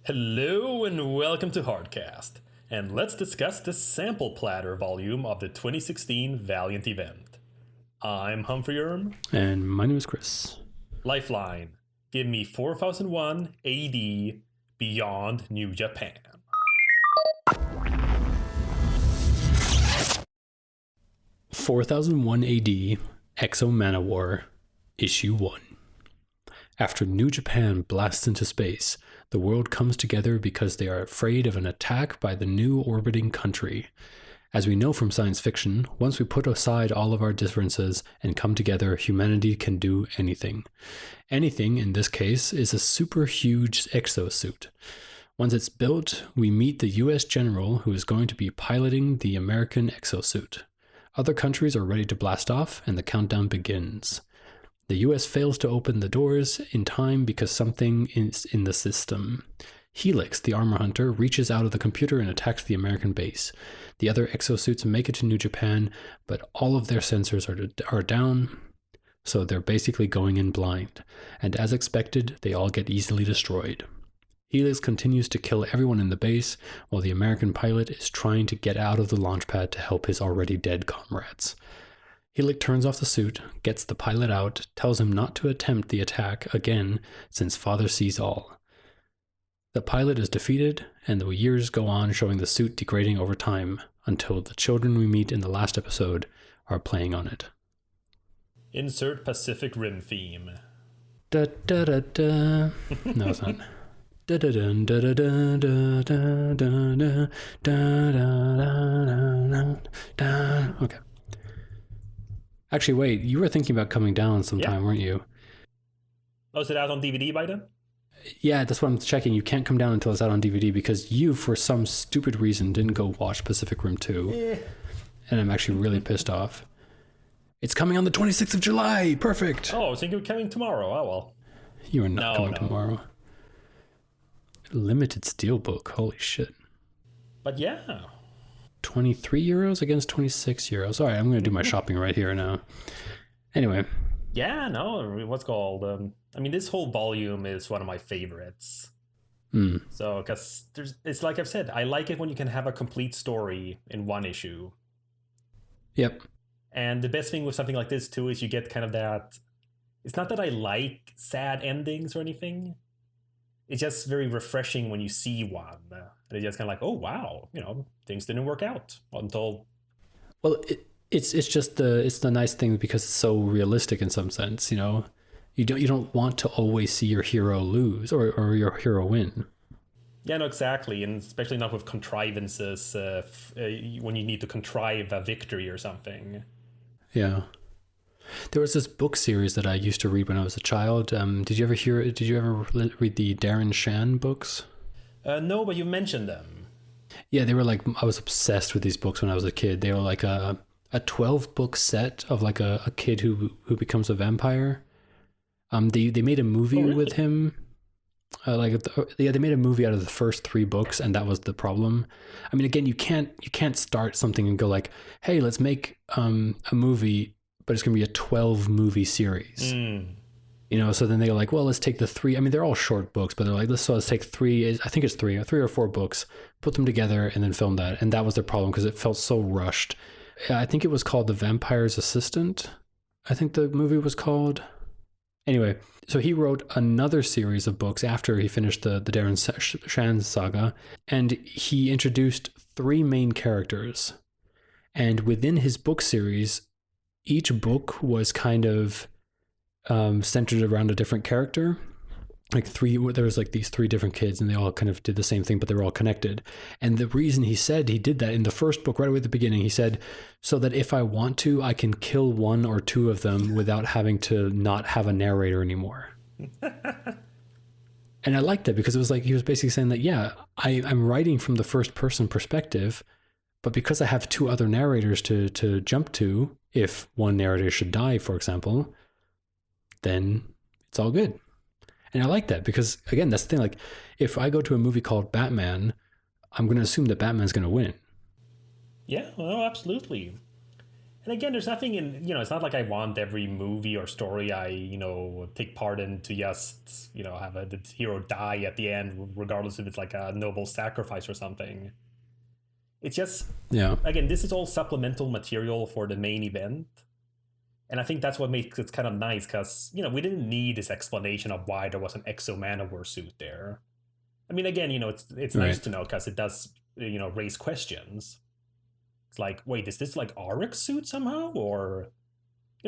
Hello and welcome to Hardcast, and let's discuss the sample platter volume of the 2016 Valiant event. I'm Humphrey Erm. And my name is Chris. Lifeline, give me 4001 AD Beyond New Japan. "4001 AD Exo Manowar, Issue 1. After New Japan blasts into space, the world comes together because they are afraid of an attack by the new orbiting country. As we know from science fiction, once we put aside all of our differences and come together, humanity can do anything. Anything, in this case, is a super huge exosuit. Once it's built, we meet the US general who is going to be piloting the American exosuit. Other countries are ready to blast off, and the countdown begins. The US fails to open the doors in time because something is in the system. Helix, the armor hunter, reaches out of the computer and attacks the American base. The other exosuits make it to New Japan, but all of their sensors are down, so they're basically going in blind. And as expected, they all get easily destroyed. Helix continues to kill everyone in the base, while the American pilot is trying to get out of the launch pad to help his already dead comrades. Helix turns off the suit, gets the pilot out, tells him not to attempt the attack again since Father sees all. The pilot is defeated, and the years go on showing the suit degrading over time until the children we meet in the last episode are playing on it. Insert Pacific Rim theme. Da da da da. No, it's not. Da da da da da da da da da da da. Okay. Actually, wait, you were thinking about coming down sometime, weren't you? Oh, is it out on DVD by then? Yeah, that's what I'm checking. You can't come down until it's out on DVD because you, for some stupid reason, didn't go watch Pacific Rim 2. And I'm actually really pissed off. It's coming on the 26th of July! Perfect! Oh, I was thinking of coming tomorrow. Oh, well. You are not coming tomorrow. Limited steelbook, holy shit. But yeah. 23 euros against 26 euros. All right, I'm going to do my shopping right here now. Anyway. Yeah, no, what's called? This whole volume is one of my favorites. So, because it's like I've said, I like it when you can have a complete story in one issue. Yep. And the best thing with something like this, too, is you get kind of that... It's not that I like sad endings or anything. It's just very refreshing when you see one. And it's just kind of like, oh, wow, things didn't work out until... Well, it's just the nice thing because it's so realistic in some sense, You don't want to always see your hero lose or your hero win. Yeah, no, exactly. And especially not with contrivances when you need to contrive a victory or something. Yeah. There was this book series that I used to read when I was a child. Did you ever read the Darren Shan books? No, but you mentioned them. Yeah, they were like, I was obsessed with these books when I was a kid. They were like a 12-book set of like a kid who becomes a vampire. They made a movie with him. They made a movie out of the first 3 books, and that was the problem. I mean, again, you can't start something and go like, hey, let's make a movie, but it's going to be a 12-movie series. So then they're like, well, let's take the 3. I mean, they're all short books, but they're like, let's take 3. I think it's 3 or 4 books, put them together, and then film that. And that was their problem because it felt so rushed. I think it was called The Vampire's Assistant. I think the movie was called. Anyway, so he wrote another series of books after he finished the Darren Shan saga, and he introduced 3 main characters. And within his book series, each book was kind of centered around a different character. There was like these 3 different kids, and they all kind of did the same thing, but they were all connected. And the reason he said he did that in the first book, right away at the beginning, he said, so that if I want to, I can kill 1 or 2 of them without having to not have a narrator anymore. And I liked that because it was like, he was basically saying that, yeah, I'm writing from the first person perspective, but because I have 2 other narrators to jump to, if one narrator should die, for example, then it's all good. And I like that because, again, that's the thing. Like, if I go to a movie called Batman, I'm going to assume that Batman's going to win. Yeah, well, absolutely. And again, there's nothing in, it's not like I want every movie or story I, take part in to just, have the hero die at the end, regardless if it's like a noble sacrifice or something. It's just, Yeah. again, this is all supplemental material for the main event. And I think that's what makes it kind of nice because, we didn't need this explanation of why there was an Exo Manowar suit there. I mean, again, it's nice to know because it does, raise questions. It's like, wait, is this like Auric's suit somehow? Or,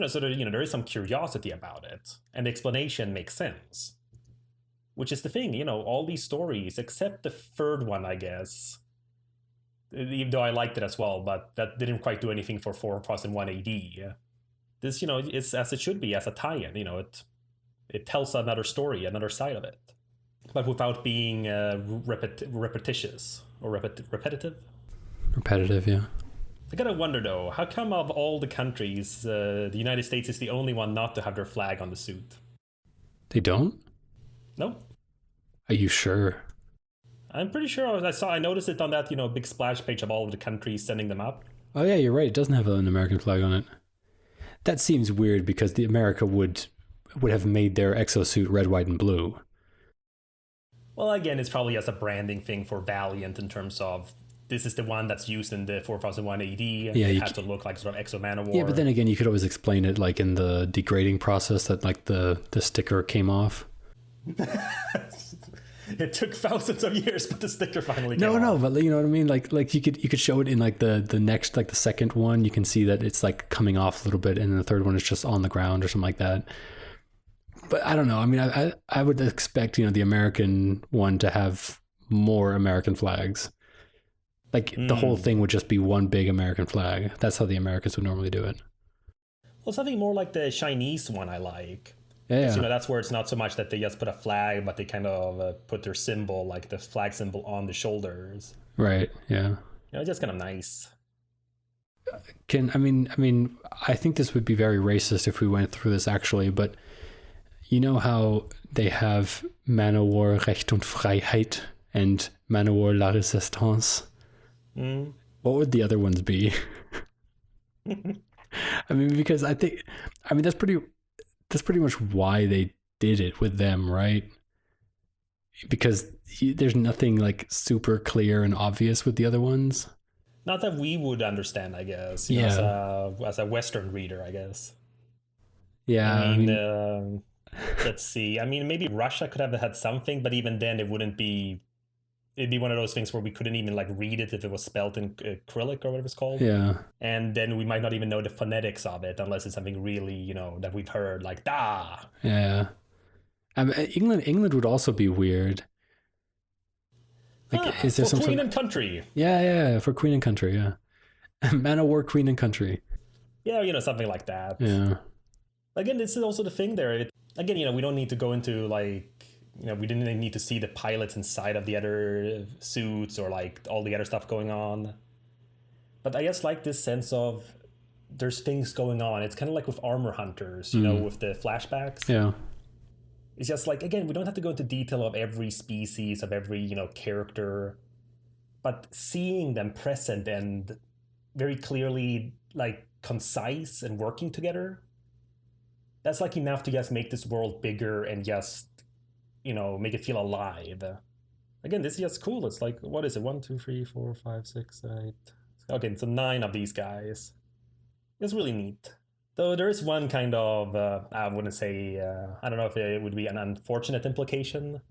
so there is some curiosity about it. And the explanation makes sense. Which is the thing, all these stories, except the third one, I guess. Even though I liked it as well, but that didn't quite do anything for 4001 AD. This, it's as it should be, as a tie-in. It tells another story, another side of it. But without being repetitious or repetitive. Repetitive, yeah. I gotta wonder though, how come of all the countries, the United States is the only one not to have their flag on the suit? They don't? No? Are you sure? I'm pretty sure I noticed it on that, big splash page of all of the countries sending them up. Oh yeah, you're right. It doesn't have an American flag on it. That seems weird because the America would have made their exosuit red, white, and blue. Well, again, it's probably as a branding thing for Valiant in terms of this is the one that's used in the 4001 AD. Yeah, it has to look like sort of Exo Manowar. Yeah, but then again, you could always explain it like in the degrading process that like the sticker came off. It took thousands of years, but the sticker finally came off. No, but you know what I mean? Like you could show it in like the next, like the second one, you can see that it's like coming off a little bit, and the third one is just on the ground or something like that. But I don't know. I mean, I would expect, the American one to have more American flags. Like the whole thing would just be one big American flag. That's how the Americans would normally do it. Well, something more like the Chinese one I like. Yeah. That's where it's not so much that they just put a flag, but they kind of put their symbol, like the flag symbol, on the shoulders. Right. Yeah. Just kind of nice. I think this would be very racist if we went through this actually, but you know how they have Manowar Recht und Freiheit and Manowar La Resistance? What would the other ones be? Because that's pretty much why they did it with them, right? Because there's nothing like super clear and obvious with the other ones. Not that we would understand, I guess. As a Western reader, I guess. Yeah. Let's see. Maybe Russia could have had something, but even then, it'd be one of those things where we couldn't even like read it if it was spelled in Cyrillic or whatever it's called. Yeah. And then we might not even know the phonetics of it unless it's something really, that we've heard, like da. Yeah. England would also be weird. Like, is there for Queen and Country? Yeah, for Queen and Country, yeah. Manowar Queen and Country. Yeah, something like that. Yeah. Again, this is also the thing there. We don't need to go into like, we didn't need to see the pilots inside of the other suits or like all the other stuff going on. But I just like this sense of there's things going on. It's kind of like with Armor Hunters, with the flashbacks. Yeah. It's just like, again, we don't have to go into detail of every species, of every, character, but seeing them present and very clearly like concise and working together, that's like enough to just make this world bigger and just, make it feel alive. Again, this is just cool. It's like, what is it? 1, 2, 3, 4, 5, 6, 8. Okay, so 9 of these guys. It's really neat. Though there is one kind of, I wouldn't say, I don't know if it would be an unfortunate implication.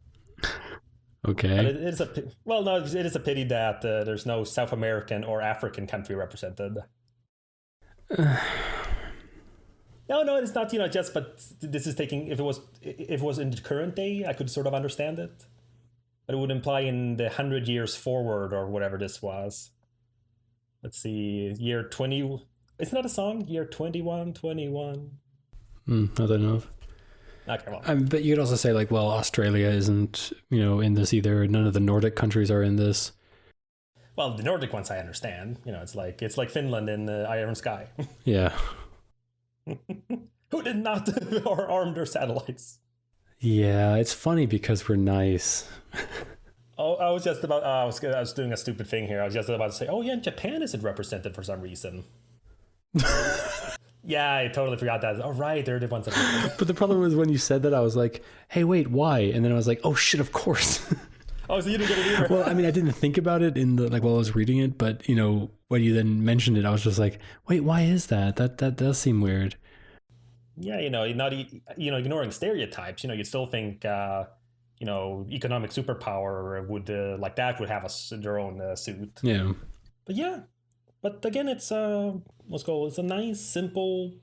Okay. But it is it is a pity that there's no South American or African country represented. No, it's not, but this is taking, if it was in the current day, I could sort of understand it. But it would imply in the 100 years forward or whatever this was. Let's see, year 20, isn't that a song? Year 2121. I don't know. Okay, well. But you could also say like, well, Australia isn't, in this either. None of the Nordic countries are in this. Well, the Nordic ones I understand. It's like Finland in the Iron Sky. Yeah. Who did not arm their satellites? Yeah, it's funny because we're nice. Oh, I was just about. I was doing a stupid thing here. I was just about to say, oh yeah, Japan isn't represented for some reason. Yeah, I totally forgot that. Oh, right, they're the ones that. But the problem was when you said that, I was like, hey, wait, why? And then I was like, oh shit, of course. Oh, so you didn't get it either. Well, I mean, I didn't think about it in the like while I was reading it, but you know, when you then mentioned it, I was just like, wait, why is that? That does seem weird. Yeah, you're not ignoring stereotypes. You still think economic superpower would like that would have their own suit. Yeah. But yeah, but again, it's let's go. It's a nice, simple,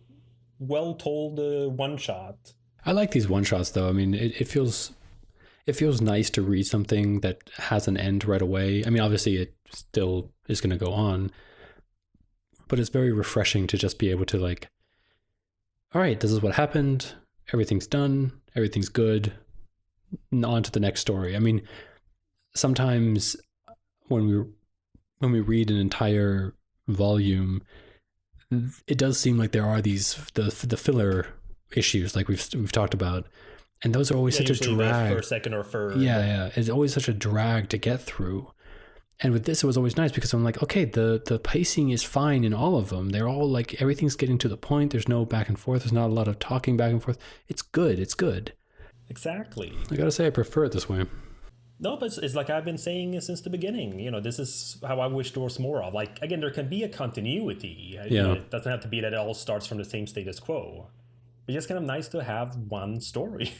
well told one shot. I like these one shots though. I mean, it feels nice to read something that has an end right away. I mean, obviously it still is going to go on, but it's very refreshing to just be able to like, all right, this is what happened. Everything's done. Everything's good. On to the next story. I mean, sometimes when we read an entire volume, it does seem like there are the filler issues like we've talked about, and those are always such a drag. First, second, or third. Yeah, it's always such a drag to get through. And with this, it was always nice because I'm like, okay, the pacing is fine in all of them. They're all like, everything's getting to the point. There's no back and forth. There's not a lot of talking back and forth. It's good. It's good. Exactly. I gotta say, I prefer it this way. No, but it's like I've been saying since the beginning. This is how I wish there was more of. Like, again, there can be a continuity. Yeah. It doesn't have to be that it all starts from the same status quo. It's just kind of nice to have one story.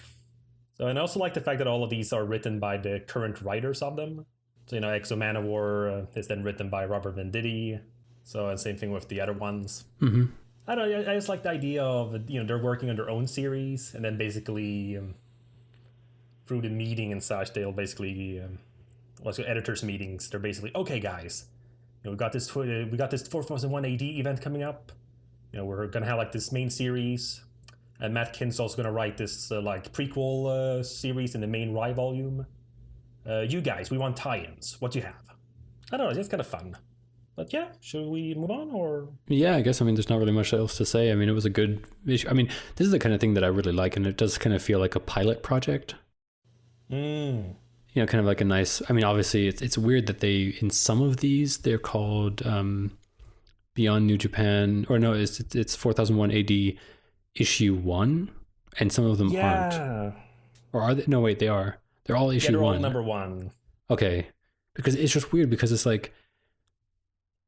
So, and I also like the fact that all of these are written by the current writers of them. So, Exo Manowar is then written by Robert Venditti. So, same thing with the other ones. Mm-hmm. I don't know. I just like the idea of, they're working on their own series, and then basically through the meeting and such, they'll basically, editors meetings, they're basically, okay, guys, we got this 4001 AD event coming up. We're gonna have like this main series, and Matt Kinn's also gonna write this like prequel series in the main Rye volume. You guys, we want tie-ins. What do you have? I don't know. It's kind of fun. But yeah, should we move on or? Yeah, I guess. I mean, there's not really much else to say. I mean, it was a good issue. I mean, this is the kind of thing that I really like, and it does kind of feel like a pilot project. Kind of like a nice. I mean, obviously, it's weird that they in some of these they're called Beyond New Japan, or no, it's 4001 AD issue 1, and some of them aren't. Or are they? No, wait, they are. They're all issue 1. They're all number 1. Okay, because it's just weird because it's like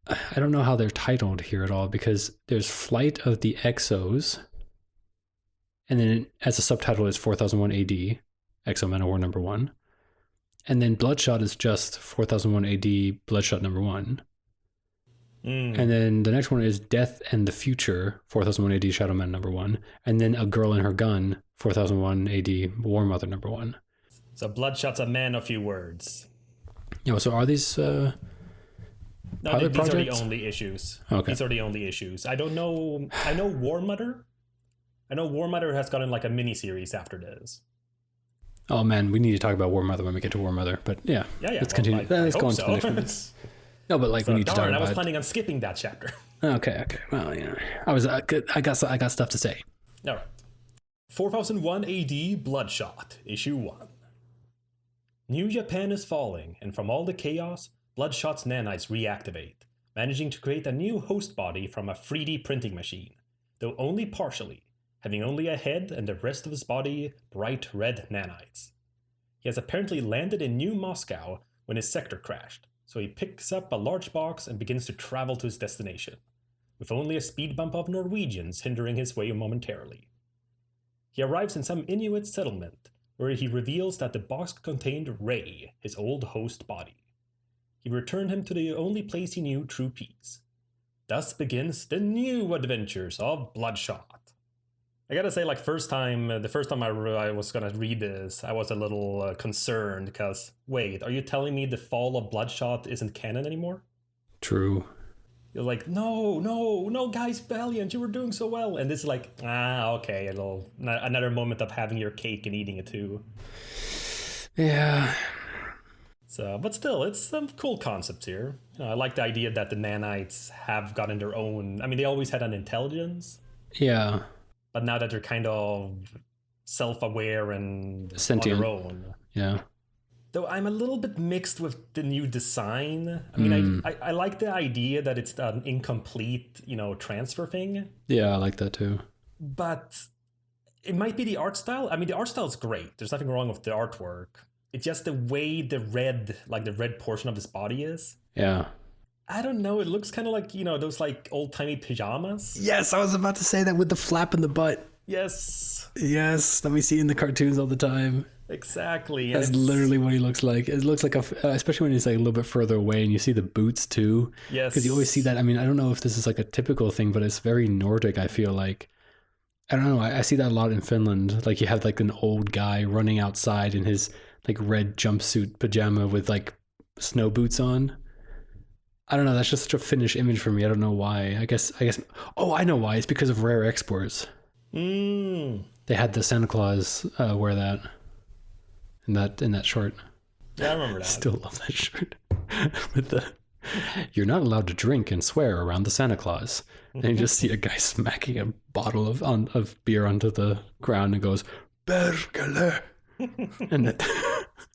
I don't know how they're titled here at all because there's Flight of the Exos, and then as a subtitle is 4001 AD, Exo Manowar number 1. And then Bloodshot is just 4001 AD, Bloodshot number 1. And then the next one is Death and the Future, 4001 AD, Shadowman number 1. And then A Girl and Her Gun, 4001 AD, War Mother number 1. So Bloodshot's a man of few words. So are these no, pilot these projects? are the only issues. Okay. These are the only issues. I don't know. I know War Mother. I know War Mother has gotten like a mini series after this. Oh man, we need to talk about War Mother when we get to War Mother. But yeah. Let's continue. Let's go on to the next one. No, but like we need to talk about. I was planning on skipping that chapter. Okay. Well, I got stuff to say. All right. 4001 AD Bloodshot, issue 1. New Japan is falling, and from all the chaos, Bloodshot's nanites reactivate, managing to create a new host body from a 3D printing machine, though only partially, having only a head and the rest of his body bright red nanites. He has apparently landed in New Moscow when his sector crashed, so he picks up a large box and begins to travel to his destination, with only a speed bump of Norwegians hindering his way momentarily. He arrives in some Inuit settlement, where he reveals that the box contained Ray, his old host body. He returned him to the only place he knew true peace. Thus begins the new adventures of Bloodshot. I gotta say, like, the first time I was gonna read this, I was a little concerned, because, wait, are you telling me the fall of Bloodshot isn't canon anymore? True. You're like, no, guys, Valiant, you were doing so well. And this is like, okay, another moment of having your cake and eating it too. Yeah. So, but still, it's some cool concepts here. I like the idea that the nanites have gotten their own. I mean, they always had an intelligence. Yeah. But now that they're kind of self-aware and sentient on their own. Yeah. Though I'm a little bit mixed with the new design. I mean, I like the idea that it's an incomplete, transfer thing. Yeah, I like that too. But it might be the art style. I mean, the art style is great. There's nothing wrong with the artwork. It's just the way the red portion of his body is. Yeah. I don't know. It looks kind of like, those like old timey pajamas. Yes, I was about to say that with the flap in the butt. Yes. Yes, that we see in the cartoons all the time. Exactly. That's literally what he looks like. It looks like especially when he's like a little bit further away and you see the boots too. Yes. Because you always see that. I mean, I don't know if this is like a typical thing, but it's very Nordic, I feel like. I don't know. I see that a lot in Finland. Like you have like an old guy running outside in his like red jumpsuit pajama with like snow boots on. I don't know. That's just such a Finnish image for me. I don't know why. I guess. Oh, I know why. It's because of rare exports. They had the Santa Claus wear that in that short. Yeah, I remember that. Still love that shirt. With the "You're not allowed to drink and swear around the Santa Claus," and you just see a guy smacking a bottle of beer onto the ground and goes "Berkele," and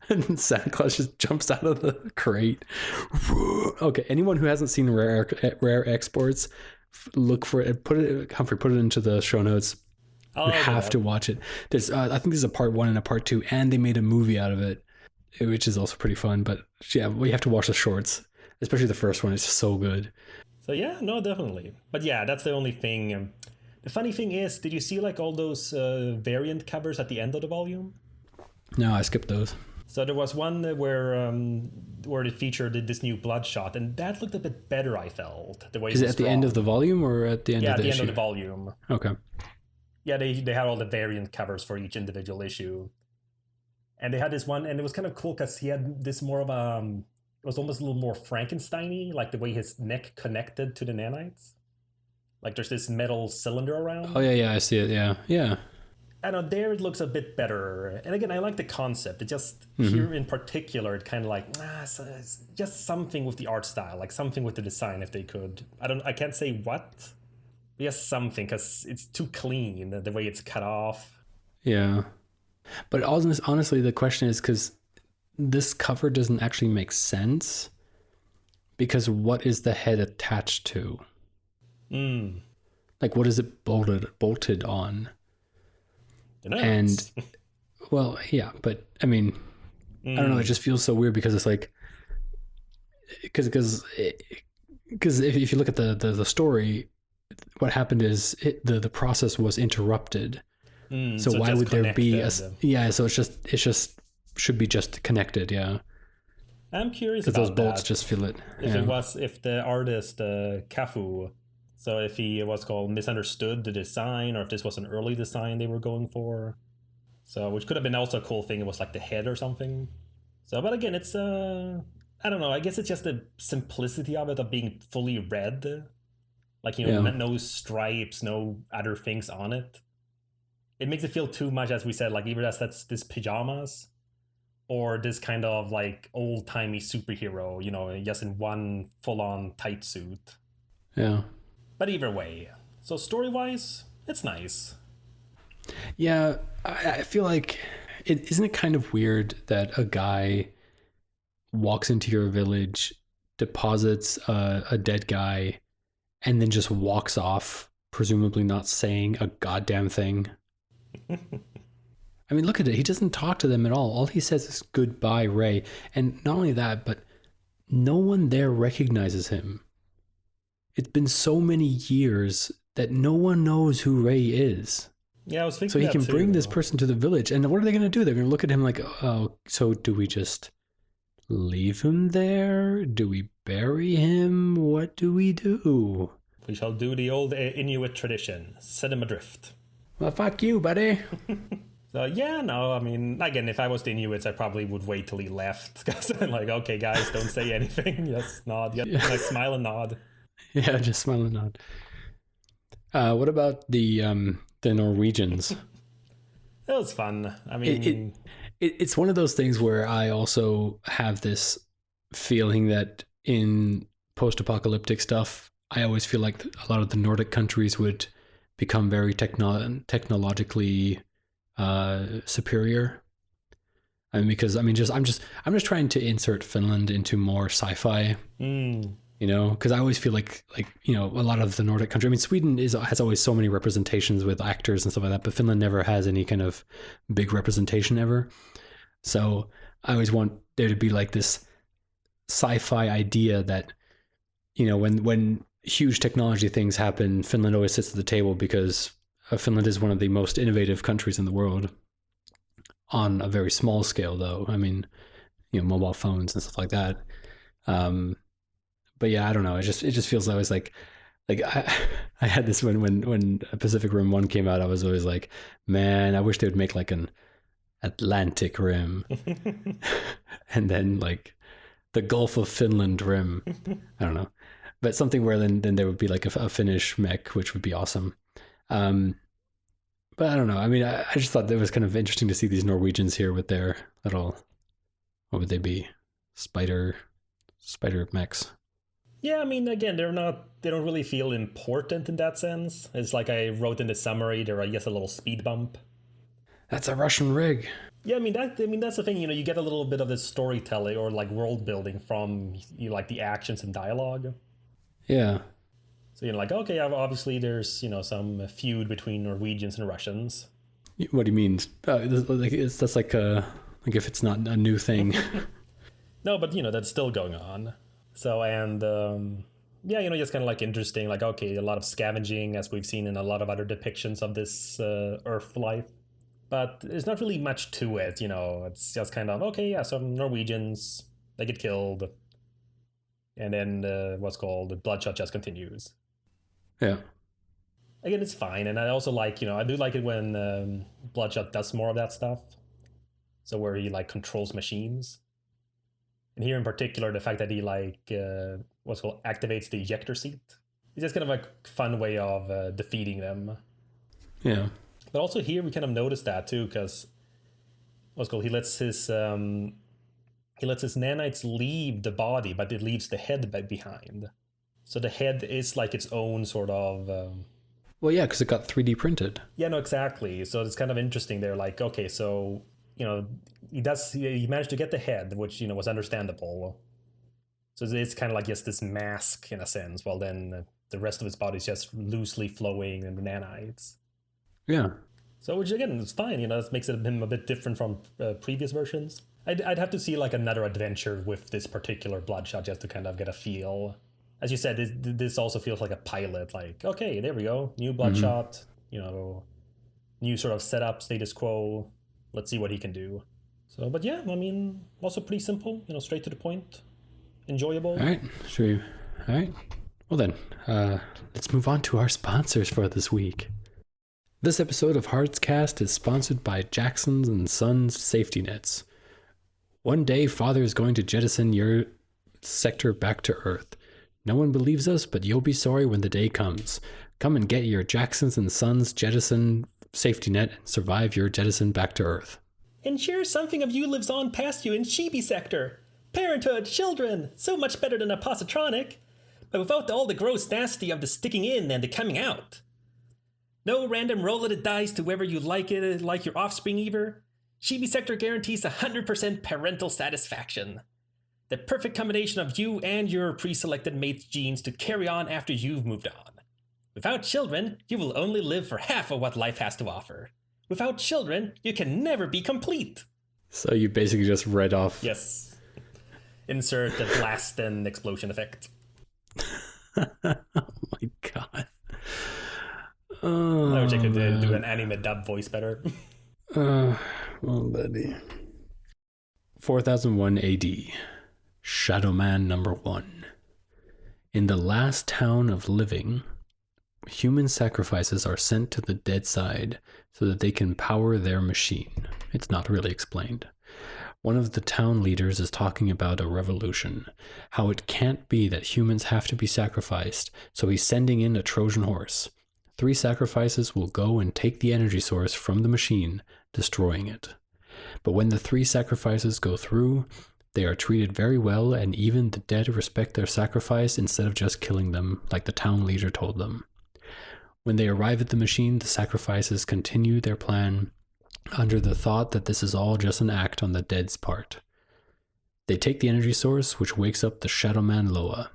then Santa Claus just jumps out of the crate. Okay, anyone who hasn't seen rare exports, look for it. Humphrey, put it into the show notes. You have to watch it. There's, I think there's a part 1 and a part 2, and they made a movie out of it, which is also pretty fun. But yeah, we have to watch the shorts, especially the first one. It's so good. So yeah, no, definitely. But yeah, that's the only thing. The funny thing is, did you see like all those variant covers at the end of the volume? No, I skipped those. So there was one where it featured this new Bloodshot, and that looked a bit better, I felt. The way is it at the end of the volume or at the end of the issue? Yeah, at the end of the volume. Okay. Yeah, they had all the variant covers for each individual issue. And they had this one, and it was kind of cool because he had this more of a... It was almost a little more Frankenstein-y, like the way his neck connected to the nanites. Like there's this metal cylinder around. Oh, yeah, I see it, yeah. I don't know, there it looks a bit better. And again, I like the concept. It just, here in particular, it kind of like, it's just something with the art style, like something with the design if they could. I can't say what. Just something, because it's too clean, the way it's cut off. Yeah. But honestly, the question is, because this cover doesn't actually make sense, because what is the head attached to? Like, what is it bolted on? And, well, yeah, but, I mean, I don't know, it just feels so weird, because it's like, because if you look at the story, what happened is the process was interrupted. So why would there be so it's just should be just connected. Yeah, I'm curious about those bolts just feel it. If the artist Cafu, so if he misunderstood the design, or if this was an early design they were going for, so which could have been also a cool thing. It was like the head or something. So, but again, it's I don't know. I guess it's just the simplicity of it, of being fully red. Like, no stripes, no other things on it. It makes it feel too much, as we said, like either that's this pajamas or this kind of like old-timey superhero, just in one full-on tight suit. Yeah. But either way. So story-wise, it's nice. Yeah, I feel like, isn't it kind of weird that a guy walks into your village, deposits a dead guy, and then just walks off, presumably not saying a goddamn thing? I mean, look at it. He doesn't talk to them at all. All he says is goodbye, Ray. And not only that, but no one there recognizes him. It's been so many years that no one knows who Ray is. Yeah, I was thinking so he can bring this person to the village. And what are they going to do? They're going to look at him like, oh, so do we just leave him there? Do we bury him? What do we do? We shall do the old Inuit tradition. Set him adrift. Well, fuck you, buddy. So, yeah, no, I mean, again, if I was the Inuits, I probably would wait till he left. Because I'm like, okay, guys, don't say anything. Just nod. Like, smile and nod. Yeah, just smile and nod. What about the Norwegians? It was fun. I mean... It's one of those things where I also have this feeling that in post-apocalyptic stuff, I always feel like a lot of the Nordic countries would become very technologically superior. And because I'm just trying to insert Finland into more sci-fi. You know, because I always feel like a lot of the Nordic country. I mean, Sweden has always so many representations with actors and stuff like that, but Finland never has any kind of big representation ever. So I always want there to be like this sci-fi idea that, when huge technology things happen, Finland always sits at the table because Finland is one of the most innovative countries in the world. On a very small scale, though. I mean, mobile phones and stuff like that. But yeah, I don't know. It just feels always like I had this when Pacific Rim 1 came out. I was always like, man, I wish they would make like an Atlantic Rim, and then like the Gulf of Finland Rim. I don't know, but something where then there would be like a Finnish mech, which would be awesome. But I don't know. I mean, I just thought it was kind of interesting to see these Norwegians here with their little, what would they be? Spider mechs. Yeah, I mean, again, they don't really feel important in that sense. It's like I wrote in the summary, they're, I guess, a little speed bump. That's a Russian rig. Yeah, I mean, that's the thing, you get a little bit of this storytelling or like world building from, like the actions and dialogue. Yeah. So, like, okay, obviously there's, some feud between Norwegians and Russians. What do you mean? That's like if it's not a new thing. No, but, that's still going on. So, and, just kind of like interesting, like, okay, a lot of scavenging, as we've seen in a lot of other depictions of this Earth life. But there's not really much to it, it's just kind of, okay, yeah, some Norwegians, they get killed. And then the Bloodshot just continues. Yeah. Again, it's fine. And I also like, I do like it when Bloodshot does more of that stuff. So where he like controls machines. And here in particular, the fact that he like activates the ejector seat. It's just kind of a fun way of defeating them. Yeah. But also here we kind of notice that too, because he lets his nanites leave the body, but it leaves the head behind. So the head is like its own sort of. Well, yeah, because it got 3D printed. Yeah, no, exactly. So it's kind of interesting. They're like, okay, so he managed to get the head, which was understandable. So it's kind of like just this mask in a sense. Well, then the rest of his body is just loosely flowing in the nanites. Yeah. So which again is fine. This makes him a bit different from previous versions. I'd have to see like another adventure with this particular Bloodshot just to kind of get a feel. As you said, this also feels like a pilot. Like, okay, there we go, new Bloodshot. New sort of setup, status quo. Let's see what he can do. So, but yeah, I mean, also pretty simple. Straight to the point, enjoyable. All right, all right. Well then, let's move on to our sponsors for this week. This episode of Heartscast is sponsored by Jacksons and Sons Safety Nets. One day, Father is going to jettison your sector back to Earth. No one believes us, but you'll be sorry when the day comes. Come and get your Jacksons and Sons jettison safety net and survive your jettison back to Earth. Ensure something of you lives on past you in Chibi Sector. Parenthood, children, so much better than a positronic. But without all the gross nasty of the sticking in and the coming out. No random roll of the dice to whether you like it like your offspring either. Chibi Sector guarantees 100% parental satisfaction. The perfect combination of you and your pre-selected mate's genes to carry on after you've moved on. Without children, you will only live for half of what life has to offer. Without children, you can never be complete. So you basically just read off. Yes. Insert the blast and explosion effect. Oh my god. I wish I could do an anime dub voice better. Well, buddy. 4001 AD. Shadowman number 1. In the last town of living, human sacrifices are sent to the dead side so that they can power their machine. It's not really explained. One of the town leaders is talking about a revolution, how it can't be that humans have to be sacrificed, so he's sending in a Trojan horse. 3 sacrifices will go and take the energy source from the machine, destroying it. But when the 3 sacrifices go through, they are treated very well, and even the dead respect their sacrifice instead of just killing them, like the town leader told them. When they arrive at the machine, the sacrifices continue their plan under the thought that this is all just an act on the dead's part. They take the energy source, which wakes up the Shadow Man Loa.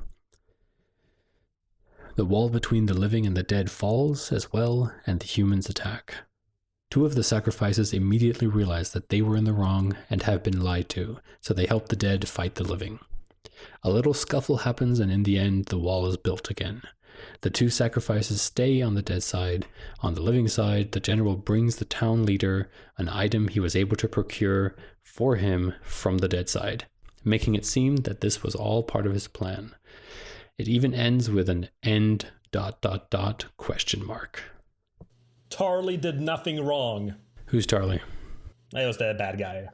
The wall between the living and the dead falls as well, and the humans attack. Two of the sacrifices immediately realize that they were in the wrong and have been lied to, so they help the dead fight the living. A little scuffle happens, and in the end, the wall is built again. The two sacrifices stay on the dead side. On the living side, the general brings the town leader an item he was able to procure for him from the dead side, making it seem that this was all part of his plan. It even ends with an end ... question mark. Tarly did nothing wrong. Who's Tarly? That was the bad guy.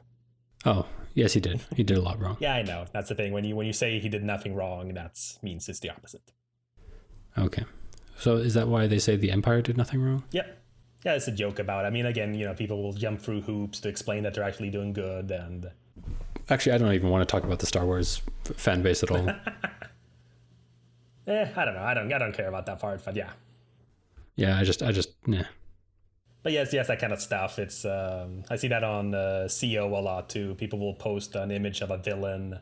Oh, yes, he did. He did a lot wrong. Yeah, I know. That's the thing. When you say he did nothing wrong, that means it's the opposite. Okay. So is that why they say the Empire did nothing wrong? Yep. Yeah, it's a joke about it. I mean, again, people will jump through hoops to explain that they're actually doing good, and... Actually, I don't even want to talk about the Star Wars fan base at all. I don't know. I don't care about that part, but yeah. Yeah, I just, nah. But yes, that kind of stuff. It's I see that on CO a lot too. People will post an image of a villain,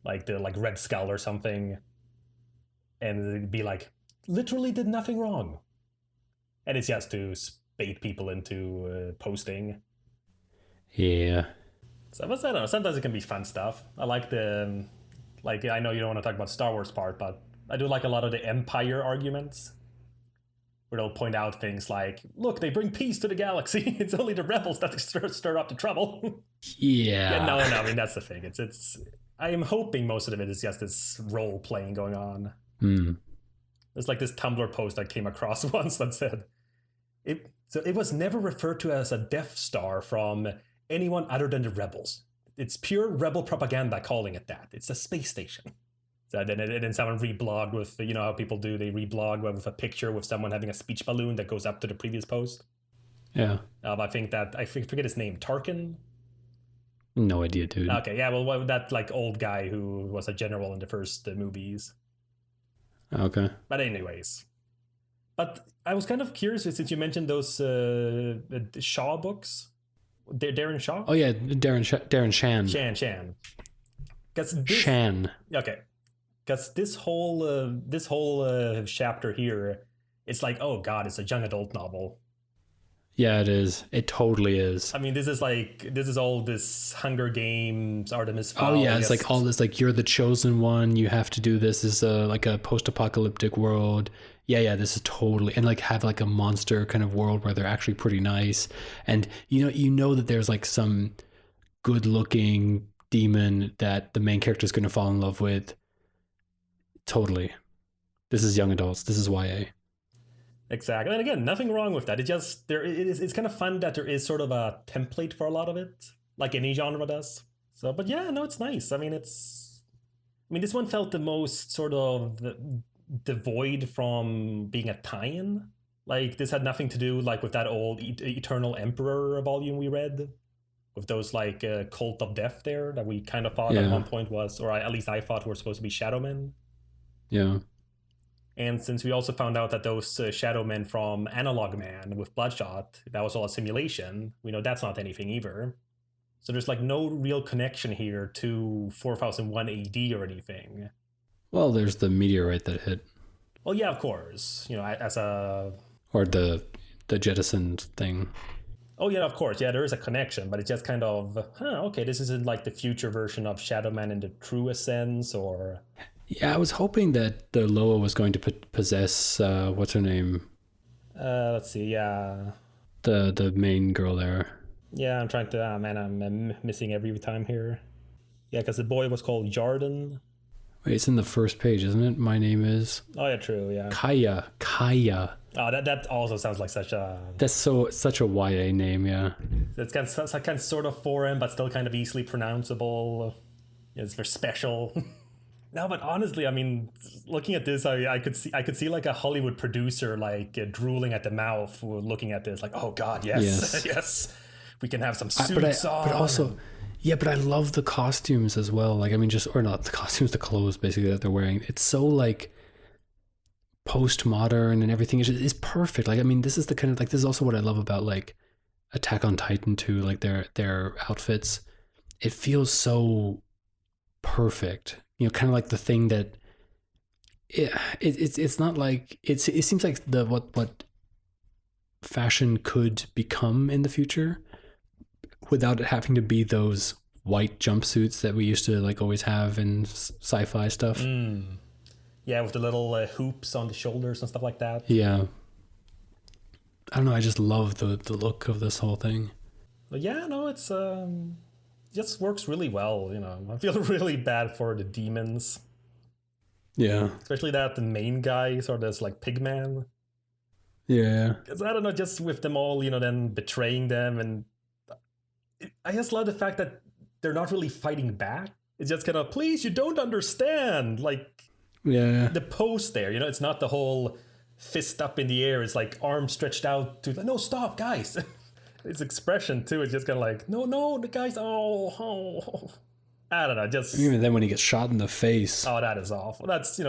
like the Red Skull or something, and it'd be like, literally did nothing wrong, and it's just to bait people into posting. Yeah. So, but I don't know. Sometimes it can be fun stuff. I like the I know you don't want to talk about Star Wars part, but I do like a lot of the Empire arguments, where they'll point out things like, look, they bring peace to the galaxy. It's only the rebels that stir up the trouble. Yeah. No, I mean, that's the thing. It's I am hoping most of it is just this role playing going on. There's like this Tumblr post I came across once that said, it was never referred to as a Death Star from anyone other than the rebels. It's pure rebel propaganda calling it that. It's a space station. So then someone reblogged with, how people do, they reblog with a picture with someone having a speech balloon that goes up to the previous post. Yeah. I forget his name, Tarkin? No idea, dude. Okay, yeah, well, that old guy who was a general in the first movies. Okay. But anyways. But I was kind of curious, since you mentioned those Shaw books. Darren Shaw? Oh yeah, Darren Shan. Shan. Shan. Okay. Because this whole chapter here, it's like, oh god, it's a young adult novel. Yeah, it is. It totally is. I mean, this is all this Hunger Games, Artemis Fowl. Oh yeah, it's like all this, like, you're the chosen one, you have to do this. This is like a post-apocalyptic world. Yeah, this is totally, and like have like a monster kind of world where they're actually pretty nice, and you know that there's like some good-looking demon that the main character is going to fall in love with. Totally. This is young adults. This is YA. Exactly. And again, nothing wrong with that. It's kind of fun that there is sort of a template for a lot of it, like any genre does. So, but yeah, no, it's nice. I mean, this one felt the most sort of devoid from being a tie-in. Like, this had nothing to do like with that old Eternal Emperor volume we read, with those like Cult of Death there that we kind of thought at one point was, or at least I thought were supposed to be Shadow Men. Yeah. And since we also found out that those Shadow Men from Analog Man with Bloodshot, that was all a simulation, we know that's not anything either. So there's like no real connection here to 4001 AD or anything. Well, there's the meteorite that hit. Well, yeah, of course. As a... Or the jettisoned thing. Oh, yeah, of course. Yeah, there is a connection, but it's just kind of, okay, this isn't like the future version of Shadow Man in the truest sense, or... Yeah, I was hoping that the Loa was going to possess, what's her name? Let's see, yeah. The main girl there. Yeah, I'm trying to, I'm missing every time here. Yeah, because the boy was called Jarden. Wait, it's in the first page, isn't it? My name is... Oh, yeah, true, yeah. Kaya. Oh, that also sounds like such a... That's such a YA name, yeah. It's kind of sort of foreign, but still kind of easily pronounceable. It's very special. No, but honestly, I mean, looking at this, I could see like a Hollywood producer like drooling at the mouth, looking at this, like, oh god, yes. Yes, we can have some suits on. But also, yeah, but I love the costumes as well. Like, I mean, or not the costumes, the clothes basically that they're wearing. It's so like postmodern and everything is perfect. Like, I mean, this is the kind of, like, this is also what I love about like Attack on Titan too, like their outfits. It feels so perfect. Kind of like the thing that it's not like it seems like the what fashion could become in the future without it having to be those white jumpsuits that we used to like always have in sci-fi stuff. Yeah, with the little hoops on the shoulders and stuff like that. Yeah. I don't know, I just love the look of this whole thing. But yeah, no, it's just works really well, I feel really bad for the demons. Yeah. Especially that the main guy, sort of this like pigman. Yeah. Because I don't know, just with them all, then betraying them, and I just love the fact that they're not really fighting back. It's just kind of, please, you don't understand. Like, yeah, the pose there, it's not the whole fist up in the air. It's like arm stretched out to, no, stop, guys. Its expression too. It's just kind of like, no, the guys, oh. I don't know, just... Even then when he gets shot in the face. Oh, that is awful. That's,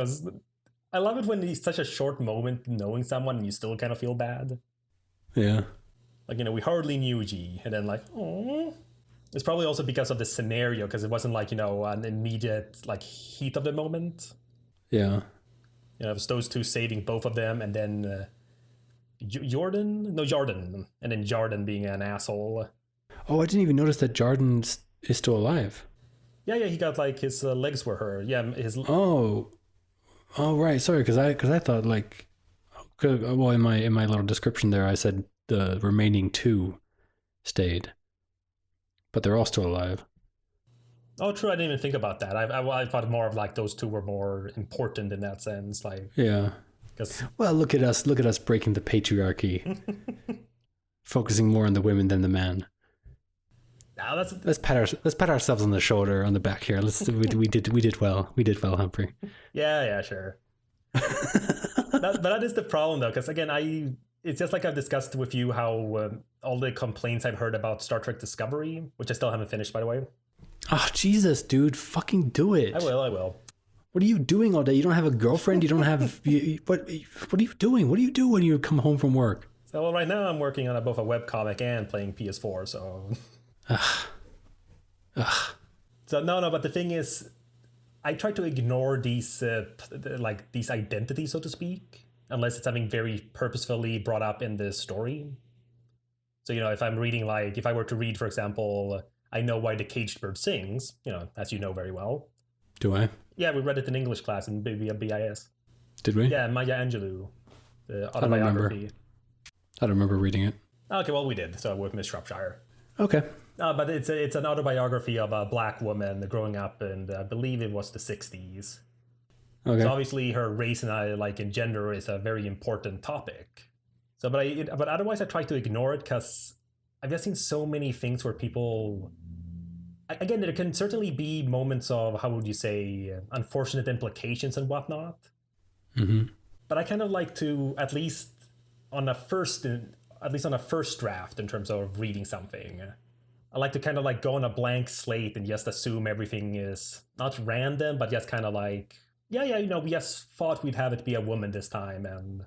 I love it when it's such a short moment knowing someone and you still kind of feel bad. Yeah. Like, we hardly knew G, and then like, oh. It's probably also because of the scenario, because it wasn't like, an immediate, like, heat of the moment. Yeah. It was those two saving both of them, and then Jordan, and then Jordan being an asshole. Oh, I didn't even notice that Jordan is still alive. Yeah, he got like his legs were hurt. Yeah, his. Oh, right. Sorry, because I thought like, well, in my little description there, I said the remaining two stayed, but they're all still alive. Oh, true. I didn't even think about that. I thought more of like those two were more important in that sense. Like, yeah. Well, look at us breaking the patriarchy, focusing more on the women than the man. Now let's pat ourselves on the shoulder, on the back here. We did well, Humphrey. Yeah, sure. But that is the problem though, because again, it's just like I've discussed with you how all the complaints I've heard about Star Trek Discovery, which I still haven't finished, by the way. Oh, Jesus, dude, fucking do it. I will. What are you doing all day? You don't have a girlfriend? You don't have... what are you doing? What do you do when you come home from work? So, well, right now I'm working on both a webcomic and playing PS4, so... So, no, but the thing is, I try to ignore these, these identities, so to speak, unless it's something very purposefully brought up in the story. So, if I'm reading, like, if I were to read, for example, I Know Why the Caged Bird Sings, as you know very well. Do I? Yeah, we read it in English class in BIS. Did we? Yeah, Maya Angelou, the autobiography. I don't remember reading it. Okay, well, we did, so with Miss Shropshire. Okay. But it's an autobiography of a black woman growing up in, I believe it was the 60s. Okay. So obviously her race and gender is a very important topic. So, but otherwise I try to ignore it because I've just seen so many things where people... Again, there can certainly be moments of, how would you say, unfortunate implications and whatnot. Mm-hmm. But I kind of like to, at least on a first draft in terms of reading something, I like to kind of like go on a blank slate and just assume everything is not random, but just kind of like, we just thought we'd have it be a woman this time. And